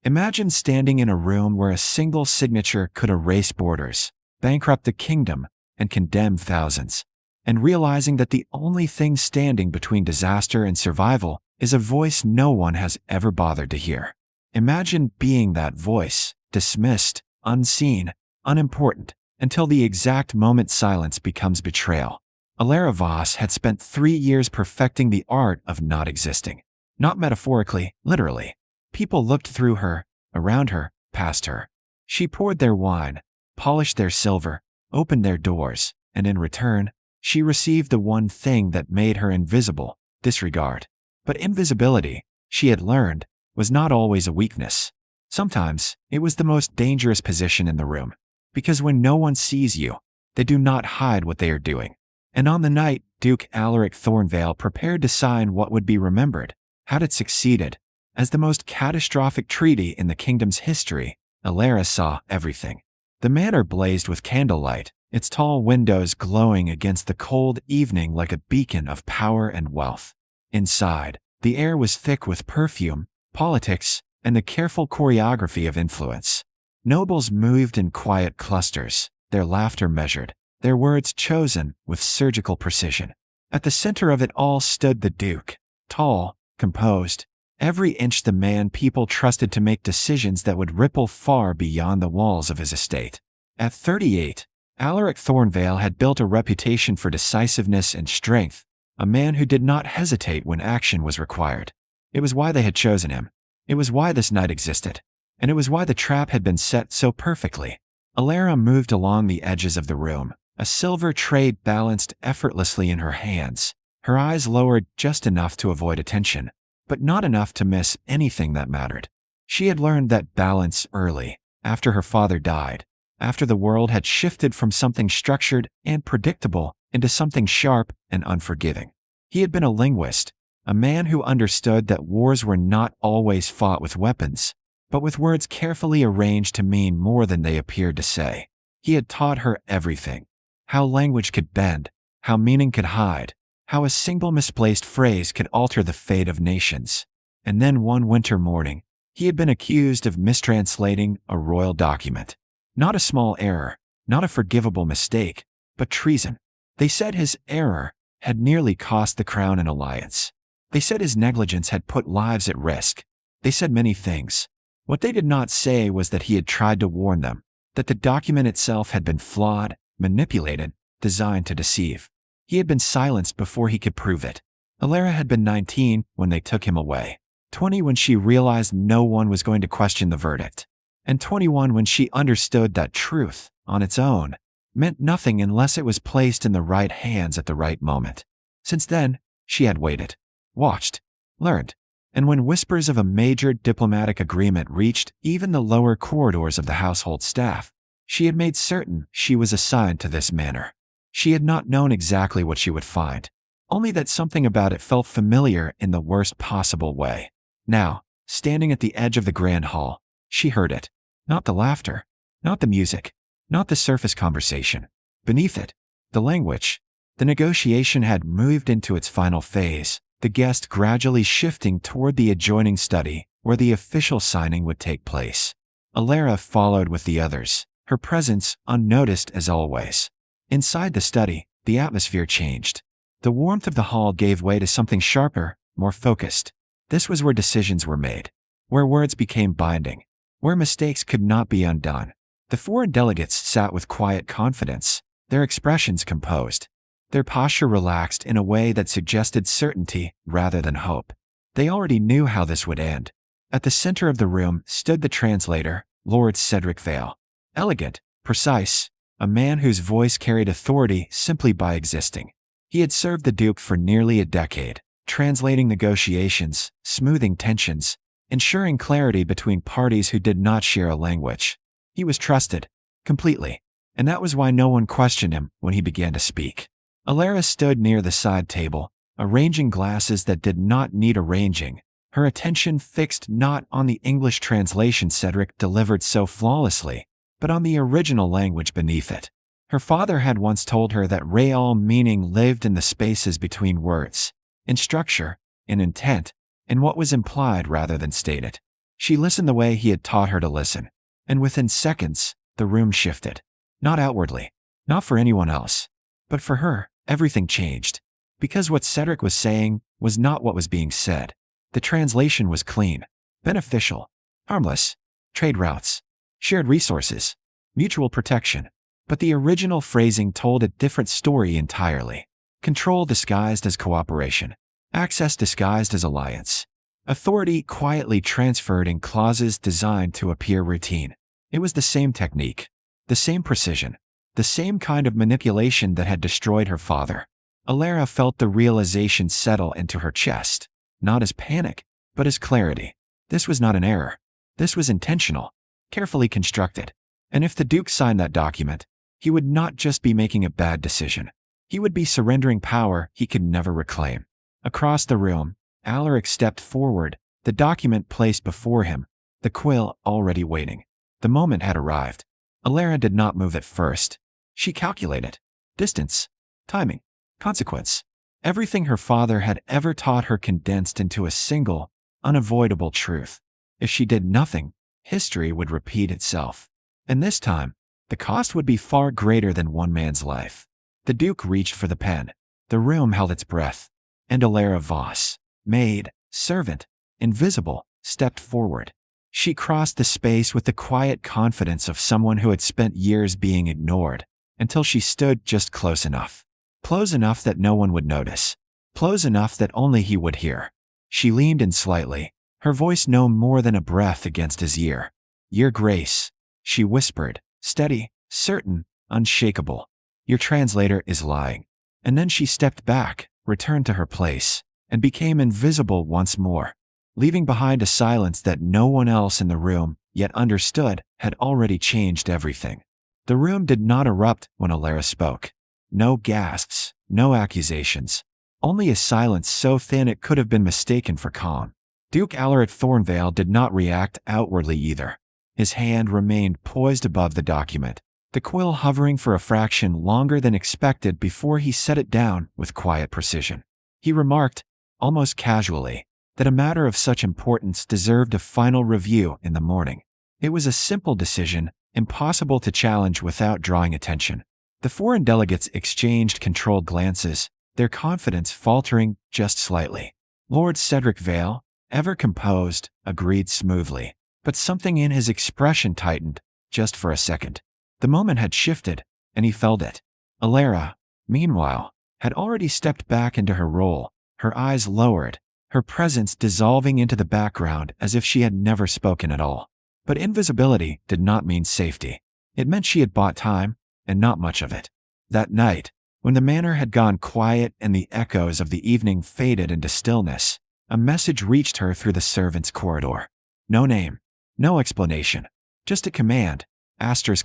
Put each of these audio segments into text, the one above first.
Imagine standing in a room where a single signature could erase borders, bankrupt a kingdom, and condemn thousands, and realizing that the only thing standing between disaster and survival is a voice no one has ever bothered to hear. Imagine being that voice, dismissed, unseen, unimportant, until the exact moment silence becomes betrayal. Elara Voss had spent 3 years perfecting the art of not existing. Not metaphorically, literally. People looked through her, around her, past her. She poured their wine, polished their silver, opened their doors, and in return, she received the one thing that made her invisible: disregard. But invisibility, she had learned, was not always a weakness. Sometimes, it was the most dangerous position in the room. Because when no one sees you, they do not hide what they are doing. And on the night Duke Alaric Thornvale prepared to sign what would be remembered, had it succeeded, as the most catastrophic treaty in the kingdom's history, Elara saw everything. The manor blazed with candlelight, its tall windows glowing against the cold evening like a beacon of power and wealth. Inside, the air was thick with perfume, politics, and the careful choreography of influence. Nobles moved in quiet clusters, their laughter measured, their words chosen with surgical precision. At the center of it all stood the Duke, tall, composed, every inch the man people trusted to make decisions that would ripple far beyond the walls of his estate. At 38, Alaric Thornvale had built a reputation for decisiveness and strength, a man who did not hesitate when action was required. It was why they had chosen him. It was why this night existed. And it was why the trap had been set so perfectly. Elara moved along the edges of the room, a silver tray balanced effortlessly in her hands, her eyes lowered just enough to avoid attention, but not enough to miss anything that mattered. She had learned that balance early, after her father died, after the world had shifted from something structured and predictable into something sharp and unforgiving. He had been a linguist, a man who understood that wars were not always fought with weapons, but with words carefully arranged to mean more than they appeared to say. He had taught her everything: how language could bend, how meaning could hide, how a single misplaced phrase could alter the fate of nations. And then one winter morning, he had been accused of mistranslating a royal document. Not a small error, not a forgivable mistake, but treason. They said his error had nearly cost the crown an alliance. They said his negligence had put lives at risk. They said many things. What they did not say was that he had tried to warn them, that the document itself had been flawed, manipulated, designed to deceive. He had been silenced before he could prove it. Elara had been 19 when they took him away, 20 when she realized no one was going to question the verdict, and 21 when she understood that truth, on its own, meant nothing unless it was placed in the right hands at the right moment. Since then, she had waited, watched, learned, and when whispers of a major diplomatic agreement reached even the lower corridors of the household staff, she had made certain she was assigned to this manor. She had not known exactly what she would find, only that something about it felt familiar in the worst possible way. Now, standing at the edge of the grand hall, she heard it. Not the laughter, not the music, not the surface conversation. Beneath it, the language. The negotiation had moved into its final phase, the guest gradually shifting toward the adjoining study where the official signing would take place. Elara followed with the others, her presence unnoticed as always. Inside the study, the atmosphere changed. The warmth of the hall gave way to something sharper, more focused. This was where decisions were made, where words became binding, where mistakes could not be undone. The foreign delegates sat with quiet confidence, their expressions composed, their posture relaxed in a way that suggested certainty rather than hope. They already knew how this would end. At the center of the room stood the translator, Lord Cedric Vale. Elegant, precise, a man whose voice carried authority simply by existing. He had served the Duke for nearly a decade, translating negotiations, smoothing tensions, ensuring clarity between parties who did not share a language. He was trusted, completely, and that was why no one questioned him when he began to speak. Elara stood near the side table, arranging glasses that did not need arranging, her attention fixed not on the English translation Cedric delivered so flawlessly, but on the original language beneath it. Her father had once told her that real meaning lived in the spaces between words, in structure, in intent, in what was implied rather than stated. She listened the way he had taught her to listen, and within seconds, the room shifted. Not outwardly, not for anyone else, but for her, everything changed. Because what Cedric was saying was not what was being said. The translation was clean, beneficial, harmless, trade routes, shared resources, mutual protection. But the original phrasing told a different story entirely. Control disguised as cooperation, access disguised as alliance, authority quietly transferred in clauses designed to appear routine. It was the same technique, the same precision, the same kind of manipulation that had destroyed her father. Elara felt the realization settle into her chest, not as panic, but as clarity. This was not an error. This was intentional, carefully constructed. And if the Duke signed that document, he would not just be making a bad decision. He would be surrendering power he could never reclaim. Across the room, Alaric stepped forward, the document placed before him, the quill already waiting. The moment had arrived. Elara did not move at first. She calculated. Distance, timing, consequence. Everything her father had ever taught her condensed into a single, unavoidable truth. If she did nothing, history would repeat itself. And this time, the cost would be far greater than one man's life. The Duke reached for the pen. The room held its breath. And Elara Voss, maid, servant, invisible, stepped forward. She crossed the space with the quiet confidence of someone who had spent years being ignored, until she stood just close enough. Close enough that no one would notice. Close enough that only he would hear. She leaned in slightly, her voice no more than a breath against his ear. Your Grace, she whispered, steady, certain, unshakable. Your translator is lying. And then she stepped back, returned to her place, and became invisible once more, leaving behind a silence that no one else in the room, yet understood, had already changed everything. The room did not erupt when Elara spoke. No gasps, no accusations. Only a silence so thin it could have been mistaken for calm. Duke Alaric Thornvale did not react outwardly either. His hand remained poised above the document, the quill hovering for a fraction longer than expected before he set it down with quiet precision. He remarked, almost casually, that a matter of such importance deserved a final review in the morning. It was a simple decision, impossible to challenge without drawing attention. The foreign delegates exchanged controlled glances, their confidence faltering just slightly. Lord Cedric Vale, ever composed, agreed smoothly, but something in his expression tightened, just for a second. The moment had shifted, and he felt it. Elara, meanwhile, had already stepped back into her role, her eyes lowered, her presence dissolving into the background as if she had never spoken at all. But invisibility did not mean safety. It meant she had bought time, and not much of it. That night, when the manor had gone quiet and the echoes of the evening faded into stillness, a message reached her through the servants' corridor. No name, no explanation, just a command,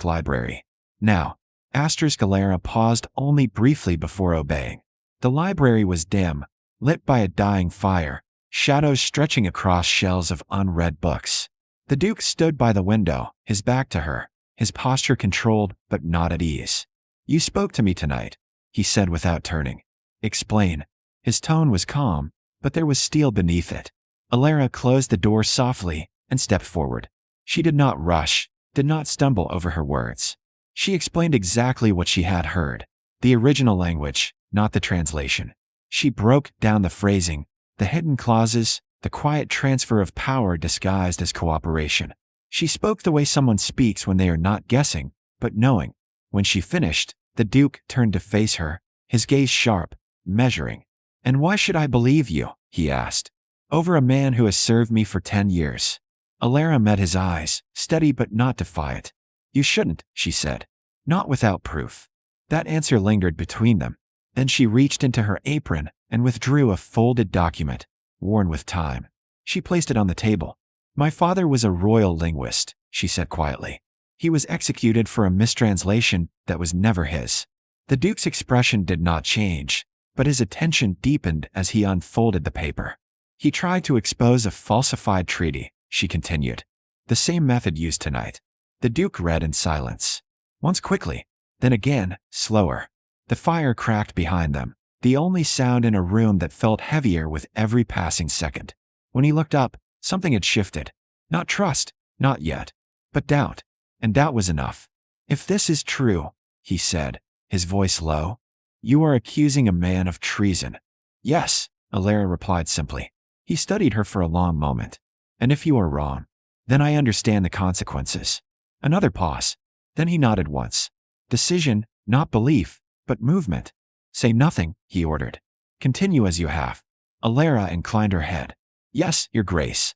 *library. Now, Elara paused only briefly before obeying. The library was dim, lit by a dying fire, shadows stretching across shelves of unread books. The Duke stood by the window, his back to her, his posture controlled but not at ease. You spoke to me tonight, he said without turning. Explain. His tone was calm, but there was steel beneath it. Elara closed the door softly and stepped forward. She did not rush, did not stumble over her words. She explained exactly what she had heard, the original language, not the translation. She broke down the phrasing, the hidden clauses, the quiet transfer of power disguised as cooperation. She spoke the way someone speaks when they are not guessing, but knowing. When she finished, the Duke turned to face her, his gaze sharp, measuring. And why should I believe you? He asked. Over a man who has served me for 10 years. Elara met his eyes, steady but not defiant. You shouldn't, she said. Not without proof. That answer lingered between them. Then she reached into her apron and withdrew a folded document, worn with time. She placed it on the table. My father was a royal linguist, she said quietly. He was executed for a mistranslation that was never his. The Duke's expression did not change, but his attention deepened as he unfolded the paper. He tried to expose a falsified treaty, she continued. The same method used tonight. The Duke read in silence. Once quickly, then again, slower. The fire cracked behind them, the only sound in a room that felt heavier with every passing second. When he looked up, something had shifted. Not trust, not yet, but doubt. And doubt was enough. If this is true, he said, his voice low, you are accusing a man of treason. Yes, Elara replied simply. He studied her for a long moment. And if you are wrong, then I understand the consequences. Another pause. Then he nodded once. Decision, not belief, but movement. Say nothing, he ordered. Continue as you have. Elara inclined her head. Yes, Your Grace.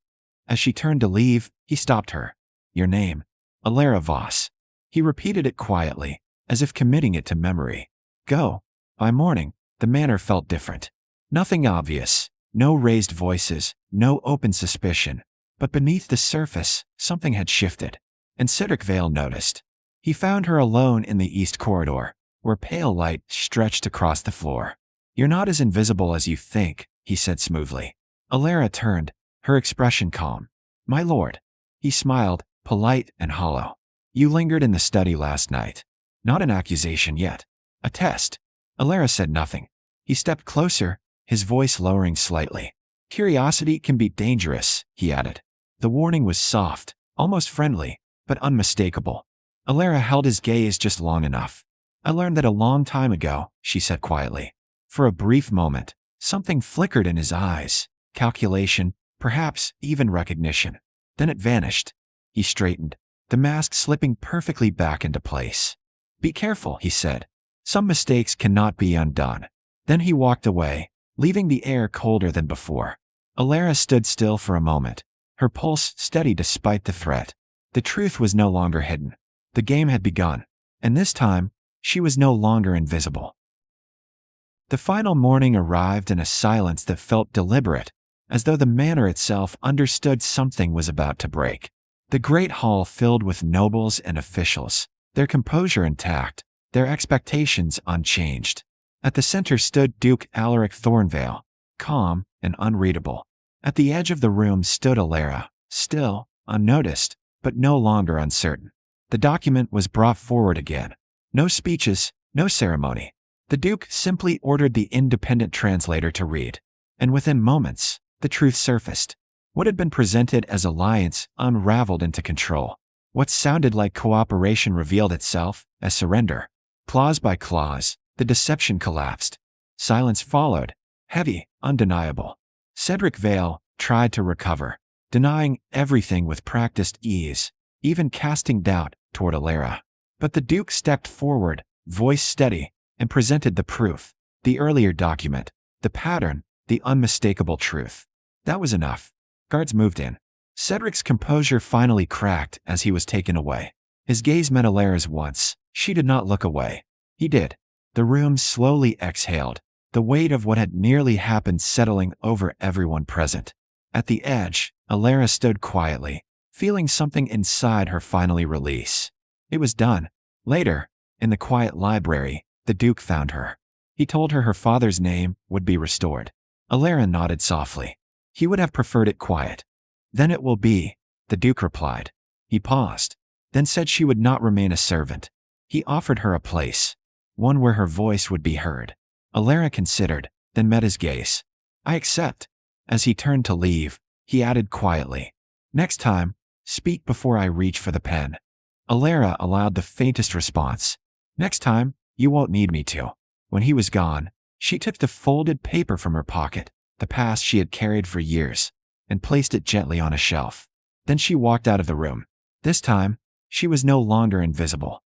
As she turned to leave, he stopped her. Your name? Elara Voss. He repeated it quietly, as if committing it to memory. Go. By morning, the manor felt different. Nothing obvious, no raised voices, no open suspicion. But beneath the surface, something had shifted. And Cedric Vale noticed. He found her alone in the east corridor, where pale light stretched across the floor. You're not as invisible as you think, he said smoothly. Elara turned, her expression calm. My lord. He smiled, polite and hollow. You lingered in the study last night. Not an accusation yet. A test. Elara said nothing. He stepped closer, his voice lowering slightly. Curiosity can be dangerous, he added. The warning was soft, almost friendly, but unmistakable. Elara held his gaze just long enough. I learned that a long time ago, she said quietly. For a brief moment, something flickered in his eyes. Calculation, perhaps even recognition. Then it vanished. He straightened, the mask slipping perfectly back into place. Be careful, he said. Some mistakes cannot be undone. Then he walked away, leaving the air colder than before. Elara stood still for a moment, her pulse steady despite the threat. The truth was no longer hidden. The game had begun, and this time, she was no longer invisible. The final morning arrived in a silence that felt deliberate, as though the manor itself understood something was about to break. The great hall filled with nobles and officials, their composure intact, their expectations unchanged. At the center stood Duke Alaric Thornvale, calm and unreadable. At the edge of the room stood Elara, still, unnoticed, but no longer uncertain. The document was brought forward again. No speeches, no ceremony. The Duke simply ordered the independent translator to read. And within moments, the truth surfaced. What had been presented as alliance unraveled into control. What sounded like cooperation revealed itself as surrender. Clause by clause, the deception collapsed. Silence followed, heavy, undeniable. Cedric Vale tried to recover, denying everything with practiced ease, even casting doubt toward Elara. But the Duke stepped forward, voice steady, and presented the proof, the earlier document, the pattern, the unmistakable truth. That was enough. Guards moved in. Cedric's composure finally cracked as he was taken away. His gaze met Elara's once. She did not look away. He did. The room slowly exhaled, the weight of what had nearly happened settling over everyone present. At the edge, Elara stood quietly, feeling something inside her finally release. It was done. Later, in the quiet library, the Duke found her. He told her her father's name would be restored. Elara nodded softly. He would have preferred it quiet. Then it will be, the Duke replied. He paused, then said she would not remain a servant. He offered her a place, one where her voice would be heard. Elara considered, then met his gaze. I accept. As he turned to leave, he added quietly, next time, speak before I reach for the pen. Elara allowed the faintest response. Next time, you won't need me to. When he was gone, she took the folded paper from her pocket, the past she had carried for years, and placed it gently on a shelf. Then she walked out of the room. This time, she was no longer invisible.